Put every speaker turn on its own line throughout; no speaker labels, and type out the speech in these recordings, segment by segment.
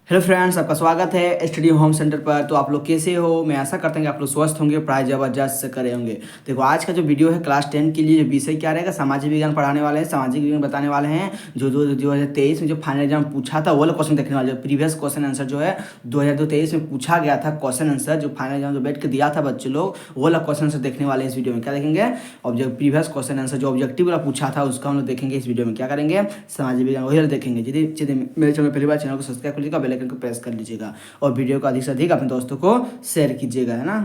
Hello friends, आपका स्वागत है स्टडी होम सेंटर पर। तो आप लोग कैसे हो? मैं आशा करता हूँ कि आप लोग स्वस्थ होंगे, पढ़ाई जबरदस्त से करे होंगे। देखो, आज का जो वीडियो है क्लास 10 के लिए जो विषय क्या रहेगा, सामाजिक विज्ञान पढ़ाने वाले हैं। सामाजिक विज्ञान बताने वाले हैं जो 2023 में जो फाइनल एग्जाम पूछा था वो वाला क्वेश्चन देखने वाले। जो प्रीवियस क्वेश्चन आंसर जो है 2023 में पूछा गया था, क्वेश्चन आंसर जो फाइनल एग्जाम जो बैठ के दिया था बच्चे लोग, वो वाला क्वेश्चन आंसर देखने वाले हैं इस वीडियो में। क्या देखेंगे? प्रीवियस क्वेश्चन आंसर जो ऑब्जेक्टिव वाला पूछा था उसका हम लोग देखेंगे इस वीडियो में। क्या करेंगे? सामाजिक विज्ञान वही वाला देखेंगे। यदि मेरे चैनल पहली बार, चैनल को सब्सक्राइब कर लीजिएगा, बेल आइकन को प्रेस कर लीजिएगा और वीडियो को अधिक से अधिक अपने दोस्तों को शेयर कीजिएगा, है ना।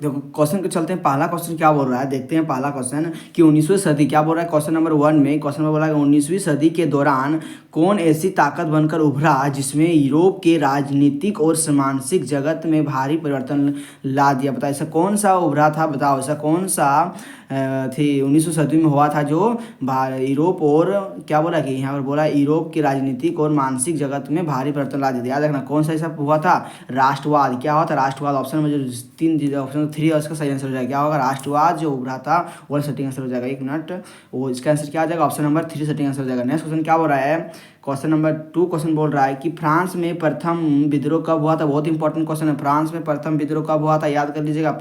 देखो, क्वेश्चन को चलते हैं। पहला क्वेश्चन क्या बोल रहा है, देखते हैं। पहला क्वेश्चन कि 19वीं सदी क्या बोल रहा है। क्वेश्चन नंबर 1 में क्वेश्चन नंबर बोला है 19वीं सदी के दौरान कौन ऐसी ताकत बनकर उभरा जिसमें यूरोप के राजनीतिक और मानसिक जगत में भारी परिवर्तन ला दिया। बताओ ऐसा कौन सा उभरा था, बताओ ऐसा कौन सा थी 19वीं सदी में हुआ था जो यूरोप और क्या बोला कि यहाँ पर बोला यूरोप के राजनीतिक और मानसिक जगत में भारी परिवर्तन ला दिया। याद रखना कौन सा ऐसा हुआ था, राष्ट्रवाद। क्या हुआ था? राष्ट्रवाद। ऑप्शन में जो तीन ऑप्शन 3 है उसका सही आंसर हो जाएगा। क्या होगा? राष्ट्रवाद जो उभरा था वो सटिंग आंसर हो जाएगा। 1 मिनट, वो इसका आंसर क्या आ जाएगा? ऑप्शन नंबर 3 सटिंग आंसर हो जाएगा। नेक्स्ट क्वेश्चन क्या बोल रहा है? क्वेश्चन नंबर 2 क्वेश्चन बोल रहा है कि फ्रांस में प्रथम विद्रोह कब हुआ था। बहुत इंपॉर्टेंट क्वेश्चन है। फ्रांस में प्रथम विद्रोह कब हुआ था, याद कर लीजिएगा।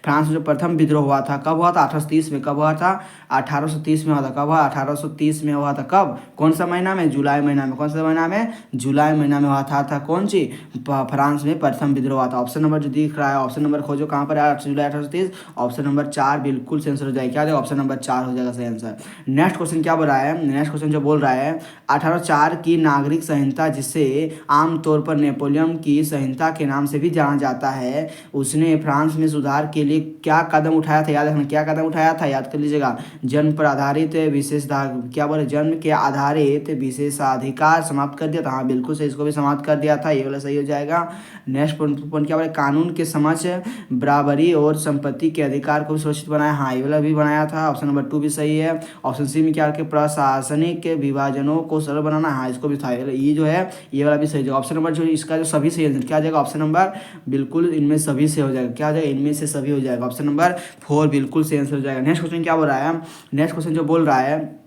फ्रांस में जो प्रथम विद्रोह हुआ था कब हुआ था? 1830 में। कब हुआ था? 1830 में हुआ था। कब हुआ? 1830 में हुआ था। कब? कौन सा महीना में? जुलाई महीना में। कौन सा महीना में? जुलाई महीना में हुआ था कौन सी? फ्रांस में प्रथम विद्रोह हुआ था। ऑप्शन नंबर जो दिख रहा है, ऑप्शन नंबर खोजो कहाँ पर है। जुलाई 1830, ऑप्शन नंबर 4 बिल्कुल सही आंसर हो जाएगा। क्या? ऑप्शन नंबर 4 हो जाएगा सही आंसर। नेक्स्ट क्वेश्चन क्या बोल रहा है? नेक्स्ट क्वेश्चन जो बोल रहा है 1804 की नागरिक संहिता, जिसे आमतौर पर नेपोलियन की संहिता के नाम से भी जाना जाता है, उसने फ्रांस में सुधार के लिए क्या कदम उठाया था। याद रखना क्या कदम उठाया था, याद कर लीजिएगा। जन्म पर आधारित क्या बोले, जन्म के आधारित विशेषाधिकार समाप्त कर दिया था। हाँ बिल्कुल सही, इसको भी समाप्त कर दिया था, ये वाला सही हो जाएगा। नेक्स्ट पॉइंट क्या बोले? कानून के समक्ष बराबरी और संपत्ति के अधिकार को भी सुरक्षित बनाया। हाँ ये वाला भी बनाया था। ऑप्शन नंबर 2 भी सही है। ऑप्शन सी में क्या रखे? प्रशासनिक विभाजनों को सरल बनाना। हाँ इसको भी था, ये जो है ये वाला भी सही है। ऑप्शन नंबर जो इसका जो सभी सही आंसर क्या आ जाएगा? ऑप्शन नंबर बिल्कुल इनमें सभी से हो जाएगा। क्या आ जाएगा? इनमें से सभी हो जाएगा। ऑप्शन नंबर 4 बिल्कुल सही आंसर हो जाएगा। नेक्स्ट क्वेश्चन क्या बोल रहा है? नेक्स्ट क्वेश्चन जो बोल रहा है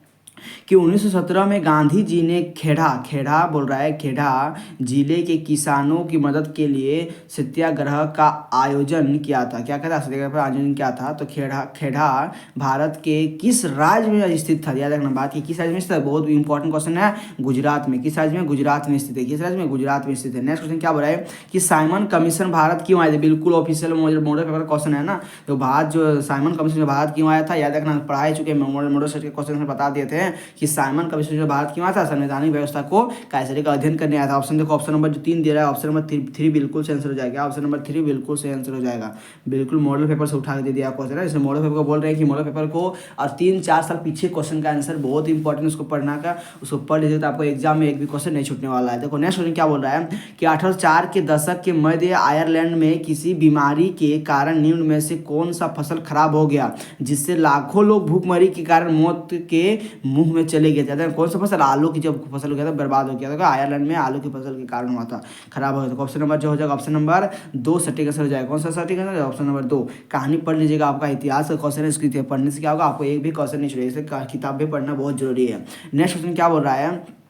कि 1917 में गांधी जी ने खेड़ा बोल रहा है, खेड़ा जिले के किसानों की मदद के लिए सत्याग्रह का आयोजन किया था। क्या कहता है? सत्याग्रह का आयोजन किया था। तो खेड़ा भारत के किस राज्य में स्थित था? याद रखना बात की किस राज्य में स्थित है, बहुत इंपॉर्टेंट क्वेश्चन है। गुजरात में। किस राज्य में? गुजरात में स्थित है। किस राज्य में? गुजरात में स्थित है। नेक्स्ट क्वेश्चन क्या बोल रहा है कि साइमन कमीशन भारत क्यों आए थे? बिल्कुल ऑफिशियल मॉडल पेपर क्वेश्चन है ना। तो भारत जो साइमन कमीशन भारत क्यों आया था, याद रखना। पढ़ाई चुके मॉडल सेट के क्वेश्चन बता दिए थे कि साइमन कमीशन जो भारत क्यों आया था, संवैधानिक व्यवस्था को कैसे का अध्ययन करने आया था। ऑप्शन देखो, ऑप्शन नंबर जो 3 दे रहा है, ऑप्शन नंबर 3 बिल्कुल सही आंसर हो जाएगा। ऑप्शन नंबर 3 बिल्कुल सही आंसर हो जाएगा। बिल्कुल मॉडल पेपर से उठा के दे दिया क्वेश्चन है। इसमें मॉडल पेपर को बोल रहे हैं कि मॉडल पेपर को और 3-4 साल पीछे क्वेश्चन का आंसर बहुत इंपॉर्टेंट, उसको पढ़ना का, उसको पढ़ लीजिए तो आपको एग्जाम में एक भी क्वेश्चन नहीं छूटने वाला है। देखो नेक्स्ट क्वेश्चन क्या बोल रहा है कि 1804 के दशक के मध्य आयरलैंड में किसी बीमारी के कारण निम्न में से कौन सा फसल खराब हो गया जिससे लाखों लोग भूखमरी के कारण मौत के मुंह में चले गए थे। कौन सा फसल? आलू की जब फसल हो गया था, बर्बाद हो गया था। आयरलैंड में आलू की फसल के कारण हुआ था, खराब हो गया था। ऑप्शन नंबर जो हो जाएगा, ऑप्शन नंबर 2 सटीक आंसर हो जाएगा। कौन सा सटीक आंसर? Option number 2। कहानी पढ़ लीजिएगा, आपका इतिहास का क्वेश्चन है, इसकी पढ़ने से क्या होगा, आपको एक भी क्वेश्चन नहीं छूटेगा। इसलिए किताब भी पढ़ना बहुत जरूरी है। नेक्स्ट क्वेश्चन क्या बोल रहा है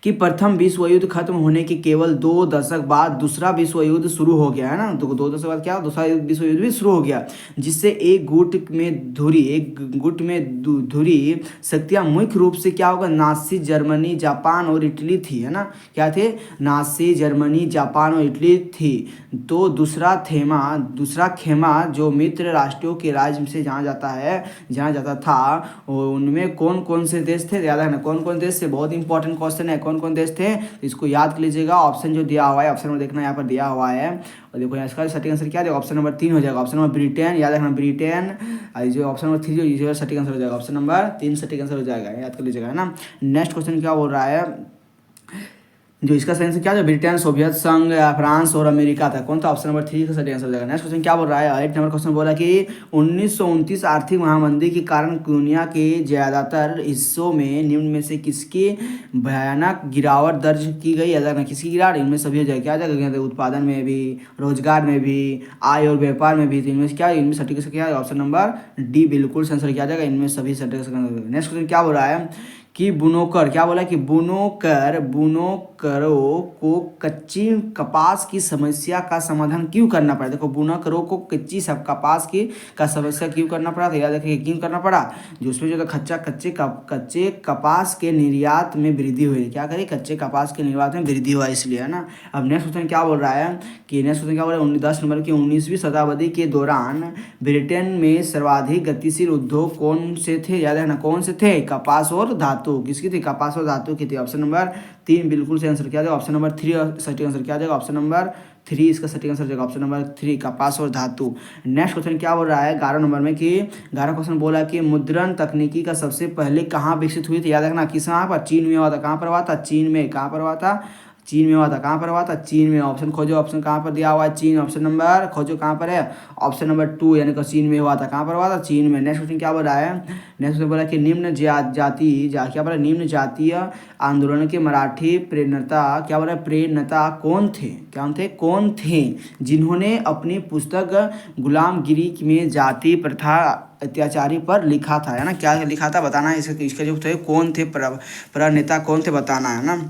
कि प्रथम विश्व युद्ध खत्म होने के केवल 2 दशक बाद दूसरा विश्व युद्ध शुरू हो गया, है ना। तो 2 दशक बाद क्या, दूसरा विश्व युद्ध भी शुरू हो गया, जिससे एक गुट में धुरी शक्तियां मुख्य रूप से क्या होगा, नासी जर्मनी, जापान और इटली थी, है ना। क्या थे? नासी जर्मनी, जापान और इटली थी। तो दूसरा खेमा जो मित्र राष्ट्रों के राज्य से जाना जाता था, उनमें कौन कौन से देश थे? याद रखना कौन कौन देश थे, बहुत इंपॉर्टेंट क्वेश्चन है। कौन कौन देश थे तो इसको याद कर लीजिएगा। ऑप्शन जो दिया हुआ है, ऑप्शन में देखना यहाँ पर दिया हुआ है, और देखो यहाँ इसका सटीक आंसर क्या है, ऑप्शन नंबर 3 हो जाएगा। ऑप्शन नंबर ब्रिटेन, याद रखना ब्रिटेन। जो ऑप्शन नंबर 3 जो सटीक आंसर हो जाएगा, ऑप्शन नंबर 3 सटीक आंसर हो जाएगा, याद कर लीजिएगा, है ना। नेक्स्ट क्वेश्चन क्या बोल रहा है, जो इसका सही आंसर क्या है, ब्रिटेन, सोवियत संघ, फ्रांस और अमेरिका था। कौन था? ऑप्शन नंबर 3 का सही आंसर हो जाएगा। नेक्स्ट क्वेश्चन क्या बोल रहा है, 8 नंबर क्वेश्चन बोला कि 1929 आर्थिक महामंदी के कारण दुनिया के ज्यादातर हिस्सों में निम्न में से किसकी भयानक गिरावट दर्ज की गई? अगर किसकी गिरावट, इनमें सभी हो जाएगा। क्या जाएगा? उत्पादन में भी, रोजगार में भी, आय और व्यापार में भी। तो इनमें क्या, इनमें सटीक क्या है, ऑप्शन नंबर डी बिल्कुल आंसर किया जाएगा, इनमें सभी सटीक। नेक्स्ट क्वेश्चन क्या बोल रहा है कि बुनोकर, क्या बोला कि बुनोकरों को कच्ची कपास की समस्या का समाधान क्यों करना पड़ा। देखो बुनकरों को कच्ची सब कपास की का समस्या क्यों करना पड़ा, तो याद रखिए क्यों करना पड़ा, जो उसमें जो था कच्चे कपास के निर्यात में वृद्धि हुई। क्या करी, कच्चे कपास के निर्यात में वृद्धि हुआ इसलिए, है ना। अब नेक्स्ट क्वेश्चन क्या बोल रहा है कि नेक्स्ट क्वेश्चन क्या बोल रहा है 10 नंबर की 19वीं शताब्दी के दौरान ब्रिटेन में सर्वाधिक गतिशील उद्योग कौन से थे, याद रखना कौन से थे, कपास और धातु। किसकी थी, कपास और धातु की थी। ऑप्शन नंबर 3 बिल्कुल से आंसर क्या जाएगा, ऑप्शन नंबर 3 सटीक आंसर क्या जाएगा, ऑप्शन नंबर 3 इसका सटीक आंसर जाएगा, ऑप्शन नंबर 3 कपास और धातु। नेक्स्ट क्वेश्चन क्या बोल रहा है 11 नंबर में कि 11 क्वेश्चन बोला कि मुद्रण तकनीकी का सबसे पहले कहाँ विकसित हुई थी, याद रखना किस यहाँ पर, चीन में हुआ था। कहाँ पर हुआ था, चीन में। कहाँ पर हुआ था, चीन में हुआ था। कहाँ पर हुआ था, चीन में। ऑप्शन खोजो, ऑप्शन कहाँ पर दिया हुआ है, चीन। ऑप्शन नंबर खोजो कहाँ पर है, ऑप्शन नंबर 2 यानी कि चीन में हुआ था। कहाँ पर हुआ था, चीन में। नेक्स्ट क्वेश्चन क्या बोल रहा है, नेक्स्ट क्वेश्चन बोला कि क्या बोला, निम्न जातीय आंदोलन के मराठी प्रेरणता, क्या बोला, प्रेरणता कौन थे जिन्होंने अपनी पुस्तक गुलामगिरी में जाति प्रथा अत्याचारी पर लिखा था, है ना। क्या लिखा था बताना है, इसका जो थे कौन थे, प्रणेता कौन थे बताना है ना।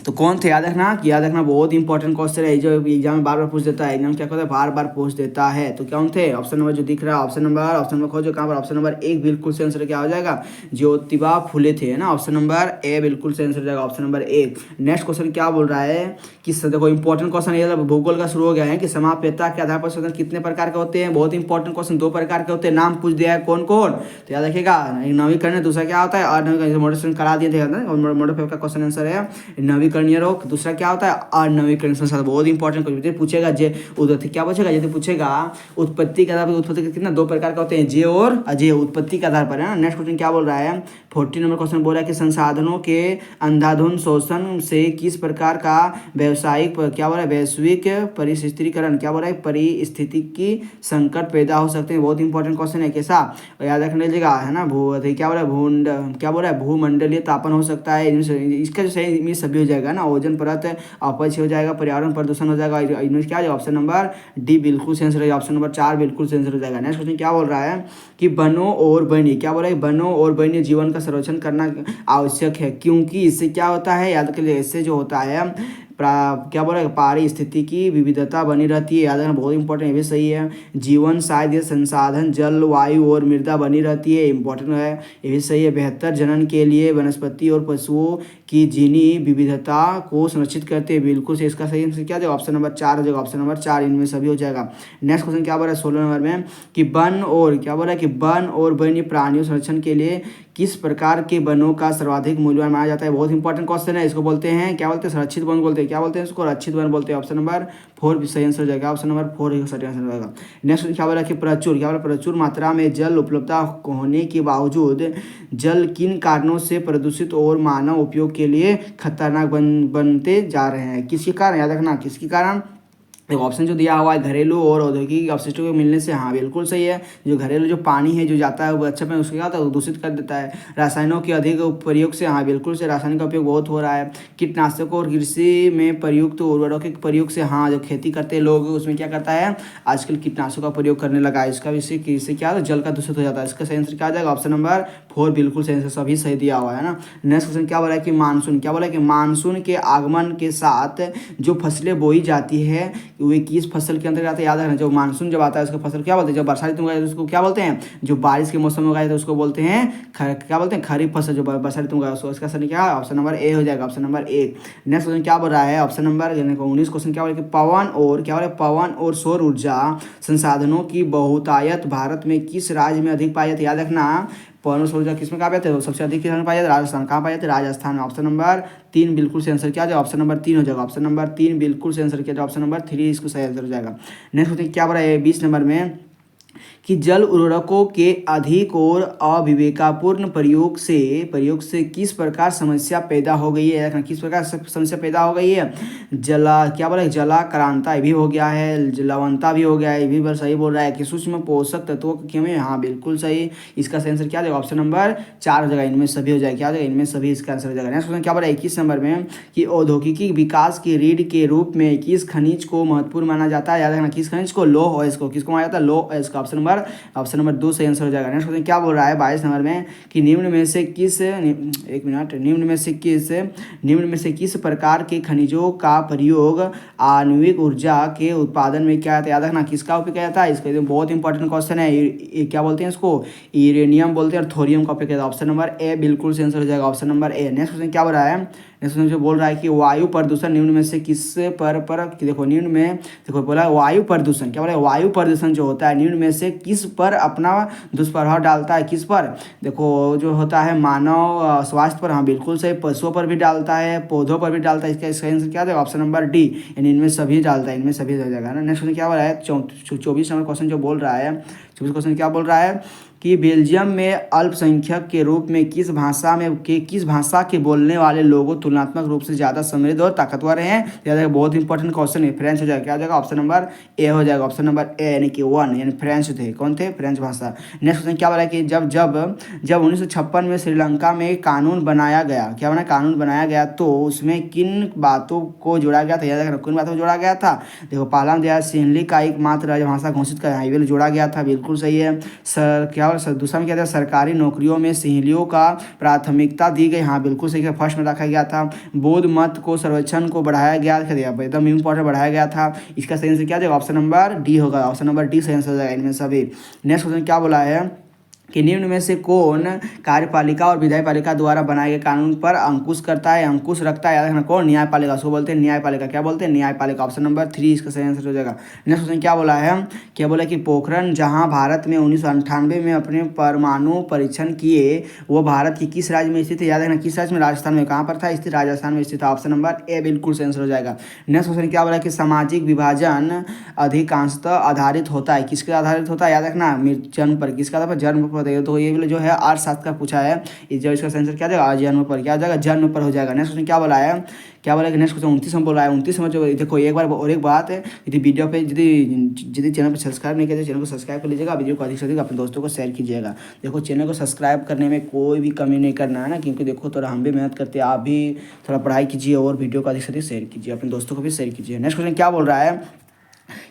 तो कौन थे, याद रखना बहुत इंपॉर्टेंट क्वेश्चन है जो एग्जाम में बार बार पूछ देता है। एग्जाम क्या करता है, बार बार पूछ देता है। तो कौन थे, ऑप्शन नंबर जो दिख रहा है, ऑप्शन नंबर खोजो कहाँ पर, ऑप्शन नंबर 1 बिल्कुल से आंसर क्या हो जाएगा, ज्योतिबा फुले थे, है ना। ऑप्शन नंबर ए बिल्कुल से आंसर जाएगा, ऑप्शन नंबर 1। नेक्स्ट क्वेश्चन क्या बोल रहा है कि देखो इंपॉर्टेंट क्वेश्चन ये भूगोल का शुरू हो गया है कि समाप्यता के आधार पर स्वतंत्र कितने प्रकार के होते हैं। बहुत इंपॉर्टेंट क्वेश्चन, 2 प्रकार के होते हैं, नाम पूछ दिया है कौन कौन। तो याद रखिएगा, नवीकरण, दूसरा क्या होता है अनवीकरण, मॉडरेशन करा दिए थे, मॉडल पेपर का क्वेश्चन आंसर है नवीकरणीय रोग। दूसरा क्या होता है अनवीकरण संसाधन। बहुत इंपॉर्टेंट क्वेश्चन पूछेगा, जे क्या पूछेगा, यदि पूछेगा उत्पत्ति के आधार पर, उत्पत्ति कितना 2 प्रकार का होते हैं, जे और अजय, उत्पत्ति के आधार पर, है ना। नेक्स्ट क्वेश्चन क्या बोल रहा है 40 नंबर क्वेश्चन बोल रहा है कि संसाधनों के अंधाधुंध शोषण से किस प्रकार का वैश्विक परिस्थितिकरण, क्या बोल रहा है परिस्थितिकी संकट पैदा हो सकते हैं। बहुत इंपॉर्टेंट क्वेश्चन है, कैसा याद रखने लीजिएगा, है ना। क्या बोल रहा है भूमंडलीय तापन हो सकता है। इसका जो सही सभी हो जाएगा ना, ओजोन परत अपच हो जाएगा, पर्यावरण प्रदूषण हो जाएगा। इनमें क्या है, ऑप्शन नंबर डी बिल्कुल से आंसर हो जाएगा, ऑप्शन नंबर 4 बिल्कुल से आंसर हो जाएगा। नेक्स्ट क्वेश्चन क्या बोल रहा है कि वनों और वन्य, क्या बोल रहा है वनों और वन्य जीवन का संरक्षण करना आवश्यक है, क्योंकि इससे क्या होता है, याद कर, इससे जो होता है क्या बोल रहा है पारिस्थितिकी की विविधता बनी रहती है। याद रखना बहुत इंपॉर्टेंट, ये भी सही है। जीवन शायद ये संसाधन जल वायु और मृदा बनी रहती है, इंपॉर्टेंट है, ये भी सही है। बेहतर जनन के लिए वनस्पति और पशुओं की जीनी विविधता को संरक्षित करते हैं, बिल्कुल से। इसका सही आंसर क्या जाएगा, ऑप्शन नंबर 4 हो जाएगा, ऑप्शन नंबर 4 इनमें सभी हो जाएगा। नेक्स्ट क्वेश्चन क्या बोल रहा है 16 नंबर में कि वन और वन्य प्राणियों संरक्षण के लिए किस प्रकार के वनों का सर्वाधिक मूल्यवान माना जाता है। बहुत इंपॉर्टेंट क्वेश्चन है, इसको बोलते हैं क्या बोलते हैं, संरक्षित वन बोलते हैं। क्या बोलते हैं इसको, रक्षित वन बोलते हैं। ऑप्शन नंबर 4 सही आंसर हो जाएगा, ऑप्शन नंबर 4 सही आंसर हो जाएगा। नेक्स्ट क्या बोला कि प्रचुर मात्रा में जल उपलब्धता होने के बावजूद जल किन कारणों से प्रदूषित और मानव उपयोग के लिए खतरनाक बनते जा रहे हैं, किसके कारण, याद रखना किसके कारण। ऑप्शन जो दिया हुआ है घरेलू और औद्योगिक अपशिष्टों के मिलने से, हाँ बिल्कुल सही है। जो घरेलू जो पानी है जो जाता है वो अच्छा में उसके क्या होता है दूषित कर देता है। रासायनों के अधिक प्रयोग से, हाँ बिल्कुल से रासायनिक का उपयोग बहुत हो रहा है। कीटनाशकों और कृषि में प्रयुक्त उर्वरकों के प्रयोग से, हाँ जो खेती करते हैं लोग उसमें क्या करता है आजकल कीटनाशकों का प्रयोग करने लगा है। इससे क्या जल का दूषित हो जाता है। इसका सही आंसर क्या आ जाएगा, ऑप्शन नंबर 4 बिल्कुल सही आंसर, सभी सही दिया हुआ है ना। नेक्स्ट क्वेश्चन क्या बोला है कि मानसून, क्या बोला है कि मानसून के आगमन के साथ जो फसलें बोई जाती है वे किस फसल के अंतर्गत आते हैं। याद रखना जो मानसून जब आता है उसको फसल क्या बोलते हैं, जब बरसात ऋतु में उसको क्या बोलते हैं, जो बारिश के मौसम में उगाए थे उसको बोलते हैं क्या बोलते हैं खरीफ फसल। जो बरसात ऋतु में उगाए उसका सही क्या है, ऑप्शन नंबर ए हो जाएगा, ऑप्शन नंबर 1। नेक्स्ट क्वेश्चन क्या बोल रहा है ऑप्शन नंबर 19 क्वेश्चन क्या बोल रहा है पवन और सौर ऊर्जा संसाधनों की बहुतायत भारत में किस राज्य में अधिक पाई जाती है। याद रखना पवन और सौर ऊर्जा किसमें कहा जाते हैं, सबसे अधिक किस में पाया जाता है, राजस्थान। कहाँ पाया जाते हैं, राजस्थान में। ऑप्शन नंबर 3 बिल्कुल से आंसर क्या जाएगा, ऑप्शन नंबर 3 हो जाएगा, ऑप्शन नंबर 3 बिल्कुल से आंसर किया जाएगा, ऑप्शन नंबर 3 इसको सही आंसर हो जाएगा। नेक्स्ट क्वेश्चन क्या बोला है 20 नंबर में कि जल उर्वरकों के अधिक और अविवेकपूर्ण प्रयोग से किस प्रकार समस्या पैदा हो गई है। किस प्रकार समस्या पैदा हो गई है, क्या बोला जलाक्रांता भी हो गया है, जलवंता भी हो गया है, ये भी सही बोल रहा है कि सूक्ष्म पोषक तत्वों की कमी, हाँ बिल्कुल सही। इसका सही आंसर क्या जाएगा, ऑप्शन नंबर 4 हो जाएगा, इनमें सभी हो जाएगा, क्या हो जाएगा इनमें सभी, इसका आंसर हो जाएगा। नेक्स्ट क्वेश्चन क्या बोला 21 नंबर में कि औद्योगिकी विकास की रीढ़ के रूप में किस खनिज को महत्वपूर्ण माना जाता है। याद रखना किस खनिज को, लौह अयस्क को, किसको माना जाता है, लौह अयस्क। ऑप्शन नंबर ऑप्शन नंबर 2 सही आंसर हो जाएगा। नेक्स्ट क्वेश्चन क्या बोल रहा है 22 नंबर में कि निम्न में से किस प्रकार के खनिजों का प्रयोग आणविक ऊर्जा के उत्पादन में क्या याद रखना किसका उपयोग किया जाता है। इसका बहुत इंपॉर्टेंट क्वेश्चन है। ये क्या बोलते हैं इसको, यूरेनियम बोलते हैं और थोरियम का उपयोग किया जाता है। ऑप्शन नंबर ए बिल्कुल सही आंसर हो जाएगा, option number A. Next question क्या बोल रहा है, नेक्स्ट क्वेश्चन जो बोल रहा है कि वायु प्रदूषण निम्न में से किस पर देखो निम्न में देखो बोला वायु प्रदूषण, क्या बोला वायु प्रदूषण जो होता है निम्न में से किस पर अपना दुष्प्रभाव डालता है, किस पर, देखो जो होता है मानव स्वास्थ्य पर, हाँ बिल्कुल सही, पशुओं पर भी डालता है, पौधों पर भी डालता है। इसका आंसर क्या है, ऑप्शन नंबर डी, यानी इनमें सभी डालता है, इनमें सभी हो जाएगा ना। नेक्स्ट क्वेश्चन क्या बोल रहा है 24 नंबर क्वेश्चन जो बोल रहा है, 24 क्वेश्चन क्या बोल रहा है कि बेल्जियम में अल्पसंख्यक के रूप में किस भाषा के बोलने वाले लोगों तुलनात्मक रूप से ज़्यादा समृद्ध और ताकतवर हैं। याद बहुत इंपॉर्टेंट क्वेश्चन है। फ्रेंच हो जाएगा, क्या हो जाएगा, ऑप्शन नंबर ए हो जाएगा, ऑप्शन नंबर ए यानी कि 1, यानी फ्रेंच थे। कौन थे, फ्रेंच भाषा। नेक्स्ट क्वेश्चन क्या बोला कि जब 1956 में श्रीलंका में कानून बनाया गया, क्या बना, कानून बनाया गया, तो उसमें किन बातों को जोड़ा गया था, याद रखना किन बातों को जोड़ा गया था। देखो पहला दिया सिंहली का एकमात्र राजभाषा घोषित कर हाईवे जोड़ा गया था, बिल्कुल सही है। सर क्या दूसरा में क्या था, सरकारी नौकरियों में सिंहलियों का प्राथमिकता दी गई, हाँ बिल्कुल सही है, फर्स्ट में रखा गया था। बौद्ध मत को सर्वेक्षण को बढ़ाया गया, एकदम इंपॉर्टेंट बढ़ाया गया था। इसका सही आंसर क्या देगा, ऑप्शन नंबर डी होगा, ऑप्शन नंबर डी सही आंसर हो जाएगा इनमें सभी। नेक्स्ट क्वेश्चन क्या बोला है कि निम्न में से कौन कार्यपालिका और विधायपालिका द्वारा बनाए गए कानून पर अंकुश करता है, अंकुश रखता है, याद रखना कौन, न्यायपालिका, उसको बोलते हैं न्यायपालिका। क्या बोलते हैं, न्यायपालिका, ऑप्शन नंबर 3 इसका सही आंसर हो जाएगा। नेक्स्ट क्वेश्चन क्या बोला है, क्या बोला कि पोखरण जहां भारत में 1998 में अपने परमाणु परीक्षण किए, वो भारत की किस राज्य में स्थित है, याद रखना किस राज्य में, राजस्थान में। कहाँ पर था, स्थित राजस्थान में स्थित था, ऑप्शन नंबर ए बिल्कुल सही आंसर हो जाएगा। नेक्स्ट क्वेश्चन क्या बोला कि सामाजिक विभाजन अधिकांशतः आधारित होता है, किसके आधारित होता है, याद रखना जन्म पर, किसका आधार पर, जन्म पर। तो ये जो है अर्थशास्त्र का पूछा है, इस जो इसका आंसर क्या जाएगा, जन्म पर, क्या जाएगा, जन्म पर हो जाएगा। नेक्स्ट क्वेश्चन क्या बोला है, क्या बोला कि नेक्स्ट क्वेश्चन 29 में बोल रहा है। 29 में जो देखो एक बार और एक बात है, यदि वीडियो पे यदि चैनल पर सब्सक्राइब नहीं किया चैनल को सब्सक्राइब कर लीजिएगा, वीडियो को अधिक से अधिक अपने दोस्तों को शेयर कीजिएगा। देखो चैनल को सब्सक्राइब करने में कोई भी कमी नहीं करना है ना, क्योंकि देखो थोड़ा हम भी मेहनत करते हैं, आप भी थोड़ा पढ़ाई कीजिए और वीडियो को अधिक से अधिक शेयर कीजिए, अपने दोस्तों को भी शेयर कीजिए। नेक्स्ट क्वेश्चन क्या बोल रहा है,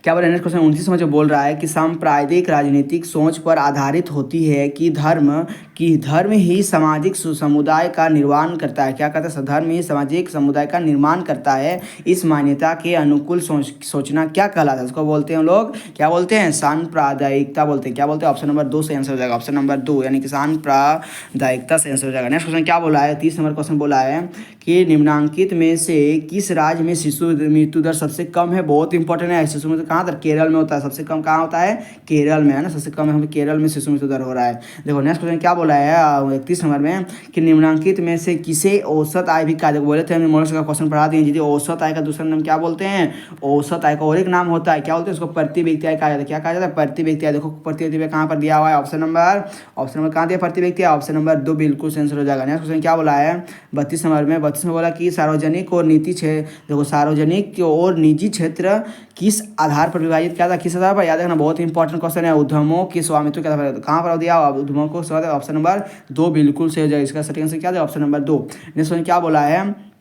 क्या बोल रहा है नेक्स्ट क्वेश्चन 29 में जो बोल रहा है कि सांप्रदायिक राजनीतिक सोच पर आधारित होती है कि धर्म ही सामाजिक समुदाय का निर्माण करता है, क्या कहता है, धर्म ही सामाजिक समुदाय का निर्माण करता है। इस मान्यता के अनुकूल सोचना क्या कहलाता है, उसको बोलते हैं लोग, क्या बोलते हैं, सांप्रदायिकता बोलते हैं। क्या बोलते हैं, ऑप्शन नंबर 2 से आंसर हो जाएगा, ऑप्शन नंबर 2 यानी कि सांप्रदायिकता से आंसर हो जाएगा। नेक्स्ट क्वेश्चन क्या बोला है 30 नंबर क्वेश्चन बोला है कि निम्नांकित में से किस राज्य में शिशु मृत्यु दर सबसे कम है। बहुत इंपॉर्टेंट है, शिशु मृत्यु कहाँ, केरल में होता है, सबसे कम कहाँ होता है, केरल में है ना, सबसे कम हमें केरल में शिशु मृत्यु दर हो रहा है। देखो नेक्स्ट क्वेश्चन क्या बोला है 31 नंबर में कि निम्नांकित में से किसे औसत आय भी कहा, बोले थे हमने मॉडल का क्वेश्चन पढ़ा दिए। औसत आय का दूसरा नाम क्या बोलते हैं, औसत आय का और एक नाम होता है, क्या बोलते हैं उसको, प्रति व्यक्ति आय कहा जाता है। क्या कहा जाता है, प्रति व्यक्ति आय। देखो प्रति व्यक्ति आय कहाँ पर दिया हुआ है, ऑप्शन नंबर कहाँ दिया, प्रति व्यक्ति आय, ऑप्शन नंबर 2 बिल्कुल आंसर हो जाएगा। नेक्स्ट क्वेश्चन क्या बोला है 32 नंबर में, 32 में बोला कि सार्वजनिक और निजी क्षेत्र, देखो सार्वजनिक और निजी क्षेत्र किस आधार पर विभाजित किया था, किस आधार पर, याद रखना बहुत इंपॉर्टेंट क्वेश्चन है। उद्यमों के स्वामित्व के आधार पर, कहाँ पर दिया, उद्यमों को स्वामित्व, ऑप्शन नंबर 2 बिल्कुल सही हो जाएगा। इसका सटीक आंसर क्या है, ऑप्शन नंबर 2। नेक्स्ट क्या बोला है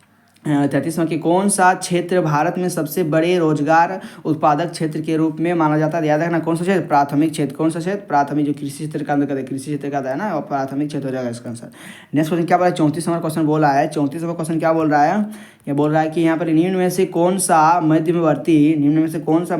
33 में कि कौन सा क्षेत्र भारत में सबसे बड़े रोजगार उत्पादक क्षेत्र के रूप में माना जाता है, याद रखना कौन सा क्षेत्र, प्राथमिक क्षेत्र। कौन सा क्षेत्र, प्राथमिक, जो कृषि क्षेत्र का अंदर कृषि क्षेत्र का है ना, और प्राथमिक क्षेत्र हो जाएगा इसका आंसर। नेक्स्ट क्वेश्चन क्या बोला है 34 नंबर क्वेश्चन बोला है। 34 नंबर क्वेश्चन क्या बोल रहा है, ये बोल रहा है कि यहाँ पर निम्न में से कौन सा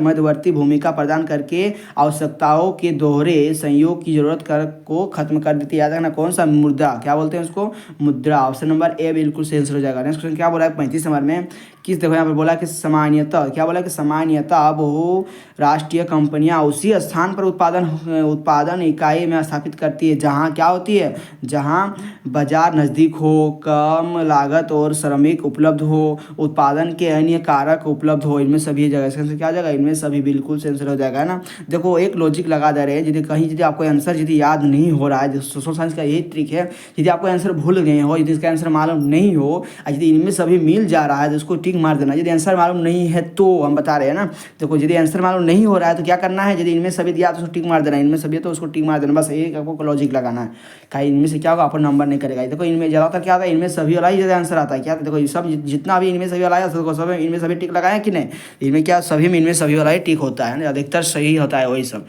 मध्यवर्ती भूमिका प्रदान करके आवश्यकताओं के दोहरे संयोग की जरूरत को खत्म कर देती है, याद रखना कौन सा, मुद्रा, क्या बोलते हैं उसको, मुद्रा, ऑप्शन नंबर ए बिल्कुल सही आंसर हो जाएगा। नेक्स्ट क्वेश्चन क्या बोला है 35 नंबर में, किस, देखो यहाँ पर बोला कि सामान्यतः, क्या बोला कि सामान्यतः बहुराष्ट्रीय कंपनियां उसी स्थान पर उत्पादन इकाई में स्थापित करती है जहां क्या होती है, जहां बाजार नज़दीक हो, कम लागत और श्रमिक उपलब्ध हो, उत्पादन के अन्य कारक उपलब्ध हो, इनमें सभी जगह इसका आंसर क्या हो जाएगा, इनमें सभी बिल्कुल से आंसर हो जाएगा ना। देखो एक लॉजिक लगा दे रहे हैं, यदि आपको आंसर याद नहीं हो रहा है, सोशल साइंस का यही ट्रिक है, यदि आपको आंसर भूल गए हो, यदि इसका आंसर मालूम नहीं हो, यदि इनमें सभी मिल जा रहा है तो उसको टिक मार देना। यदि आंसर मालूम नहीं है तो हम बता रहे हैं ना, देखो यदि आंसर मालूम नहीं हो रहा है तो क्या करना है, यदि इनमें सभी दिया तो उसको टिक मार देना, इनमें सभी तो उसको टिक मार देना, बस एक आपको लॉजिक लगाना है। कहीं इनमें से क्या होगा, आपको नंबर नहीं करेगा। देखो इनमें ज़्यादातर क्या आता है, इनमें सभी वाला ही ज़्यादा आंसर आता है। क्या देखो ये सब जितना भी इनमें सभी वाला है सब इनमें सभी टिक लगाए कि नहीं, इनमें क्या सभी में इनमें सभी वाला ही टिक होता है, अधिकतर सही होता है वही सब।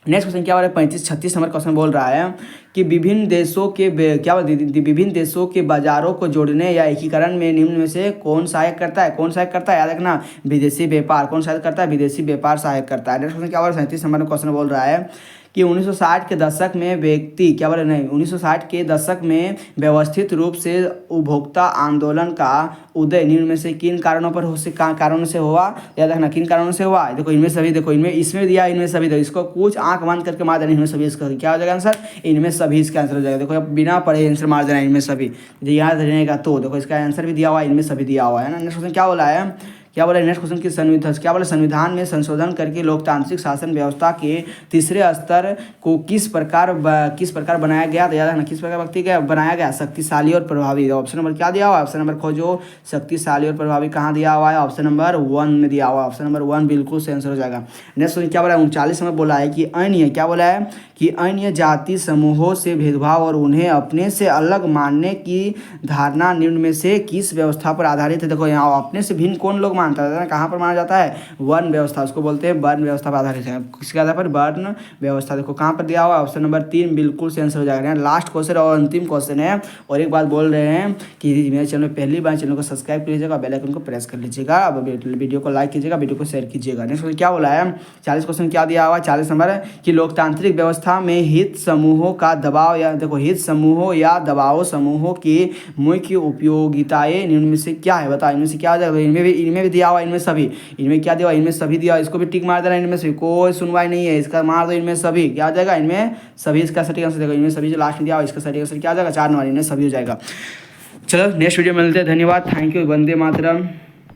नेक्स्ट क्वेश्चन क्या हो रहा है 35-36 नंबर क्वेश्चन बोल रहा है कि विभिन्न देशों के विभिन्न देशों के बाजारों को जोड़ने या एकीकरण में निम्न में से कौन सहायक करता है? कौन सहायक करता है? याद रखना, विदेशी व्यापार। कौन सहायक करता है? विदेशी व्यापार सहायक करता है। नेक्स्ट क्वेश्चन क्या हो रहा है 37 नंबर में क्वेश्चन बोल रहा है कि 1960 के दशक में व्यक्ति क्या बोले नहीं 1960 के दशक में व्यवस्थित रूप से उपभोक्ता आंदोलन का उदय निम्न में से किन कारणों पर कारणों से हुआ? याद रखना, किन कारणों से हुआ? देखो इनमें सभी, देखो इनमें इसमें दिया, इनमें सभी, देखो इसको कुछ आंख बंद करके मार देना, इनमें सभी। इसका क्या हो जाएगा आंसर? इनमें सभी इसका आंसर हो जाएगा। देखो अब बिना पढ़े आंसर मार देना इनमें सभी, याद रहेगा। तो देखो इसका आंसर भी दिया हुआ है, इनमें सभी दिया हुआ है ना। नेक्स्ट क्वेश्चन क्या बोला है? क्या बोला नेक्स्ट क्वेश्चन की संविधान में संशोधन करके लोकतांत्रिक शासन व्यवस्था के तीसरे स्तर को किस प्रकार बनाया गया? तो याद रखना, किस प्रकार व्यक्ति का बनाया गया? शक्तिशाली और प्रभावी। ऑप्शन नंबर क्या दिया हुआ है? ऑप्शन नंबर खोजो, शक्तिशाली और प्रभावी कहाँ दिया हुआ है? ऑप्शन नंबर 1 में दिया हुआ है। ऑप्शन नंबर 1 बिल्कुल सही आंसर हो जाएगा। नेक्स्ट क्वेश्चन क्या बोला है 39 में बोला है कि अन्य क्या बोला है कि अन्य जाति समूहों से भेदभाव और उन्हें अपने से अलग मानने की धारणा निम्न में से किस व्यवस्था पर आधारित है? देखो यहाँ अपने से भिन्न कौन लोग मानता है? कहाँ पर माना जाता है? वर्ण व्यवस्था, उसको बोलते हैं वर्ण व्यवस्था पर आधारित है। किसके आधार पर? वर्ण व्यवस्था। देखो कहाँ पर दिया हुआ है? ऑप्शन नंबर 3 बिल्कुल से आंसर हो जाएगा। लास्ट क्वेश्चन और अंतिम क्वेश्चन है। और एक बात बोल रहे हैं कि मेरे चैनल पहली बार चैनल को सब्सक्राइब कर लीजिएगा, बेल आइकन को प्रेस कर लीजिएगा, अब वीडियो को लाइक कीजिएगा, वीडियो को शेयर कीजिएगा। नेक्स्ट क्वेश्चन क्या बोला है 40 क्वेश्चन क्या दिया हुआ है 40 नंबर कि लोकतांत्रिक व्यवस्था में हित समूहों का दबाव या देखो हित समूहों या दबाव समूहों की मुख्य उपयोगिताएं निम्न में से क्या है? बताओ इनमें से क्या हो जाएगा? इनमें भी दिया हुआ, इनमें सभी, इनमें क्या दिया? इनमें सभी दिया। इसको भी टिक मार देना, इनमें सभी, कोई सुनवाई नहीं है, इसका मार दो इनमें सभी। क्या हो जाएगा? इनमें सभी। इसका सटीक आंसर देखो, इनमें सभी जो लास्ट में दिया हुआ इसका सटीक आंसर क्या हो जाएगा? 4 नंबर, इनमें सभी हो जाएगा। चलो नेक्स्ट वीडियो में मिलते हैं। धन्यवाद, थैंक यू, वंदे मातरम।